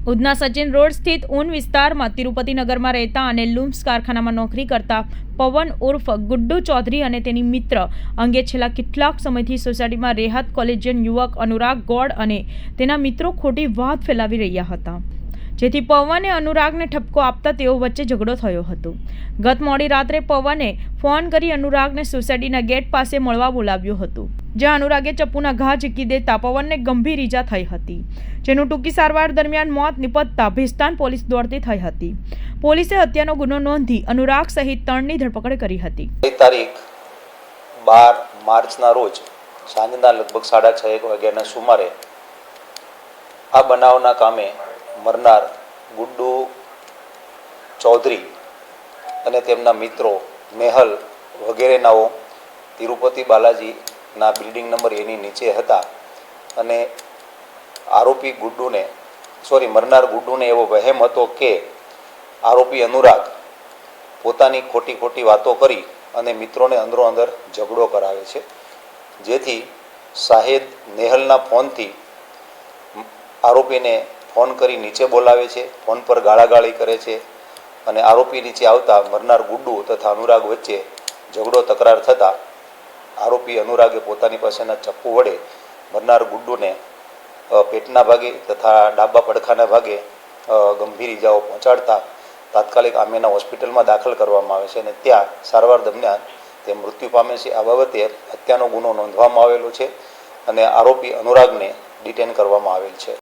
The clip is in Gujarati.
ઉધના સચિન રોડ સ્થિત ઊન વિસ્તારમાં તિરુપતિ નગરમાં રહેતા અને લૂમ્સ કારખાનામાં નોકરી કરતા પવન ઉર્ફ ગુડ્ડુ ચૌધરી અને તેની મિત્ર અંગે છેલ્લા કેટલાક સમયથી સોસાયટીમાં રેહત કોલેજિયન યુવક અનુરાગ ગોડ અને તેના મિત્રો ખોટી વાત ફેલાવી રહ્યા હતા, જેથી પવને અનુરાગને ઠપકો આપતા તેઓ વચ્ચે ઝઘડો થયો હતો। ગત મોડી રાત્રે પવને ફોન કરી અનુરાગને સોસાયટીના ગેટ પાસે મળવા બોલાવ્યો હતો, જ્યાં અનુરાગે ચપ્પુના ઘા ઝીકી દેતા પવનને ગંભીર ઈજા થઈ હતી, જેનું ટૂંકી સારવાર દરમિયાન મોત નિપજતા ભેસ્તાન પોલીસ દોડતી થઈ હતી। પોલીસે હત્યાનો ગુનો નોંધી અનુરાગ સહિત 3ની ધરપકડ કરી હતી। તારીખ 12 માર્ચના રોજ સાંજના લગભગ 6:30 વાગ્યાના સુમારે આ બનાવના કામે મરનાર ગુડ્ડુ ચૌધરી અને તેમના મિત્રો મેહલ વગેરેનાઓ તિરુપતિ બાલાજીના બિલ્ડિંગ નંબર એની નીચે હતા અને આરોપી મરનાર ગુડ્ડુને એવો વહેમ હતો કે આરોપી અનુરાગ પોતાની ખોટી વાતો કરી અને મિત્રોને અંદરો અંદર ઝઘડો કરાવે છે, જેથી શાહિદ નેહલના ફોનથી આરોપીને ફોન કરી નીચે બોલાવે છે, ફોન પર ગાળાગાળી કરે છે અને આરોપી નીચે આવતા મરનાર ગુડ્ડુ તથા અનુરાગ વચ્ચે ઝઘડો તકરાર થતાં આરોપી અનુરાગે પોતાની પાસેના ચપ્પુ વડે મરનાર ગુડ્ડુને પેટના ભાગે તથા ડાબા પડખાના ભાગે ગંભીર ઈજાઓ પહોંચાડતા તાત્કાલિક આમેના હોસ્પિટલમાં દાખલ કરવામાં આવે છે અને ત્યાં સારવાર દરમિયાન તે મૃત્યુ પામે છે। આ બાબતે હત્યાનો ગુનો નોંધવામાં આવેલો છે અને આરોપી અનુરાગને ડિટેન કરવામાં આવેલ છે।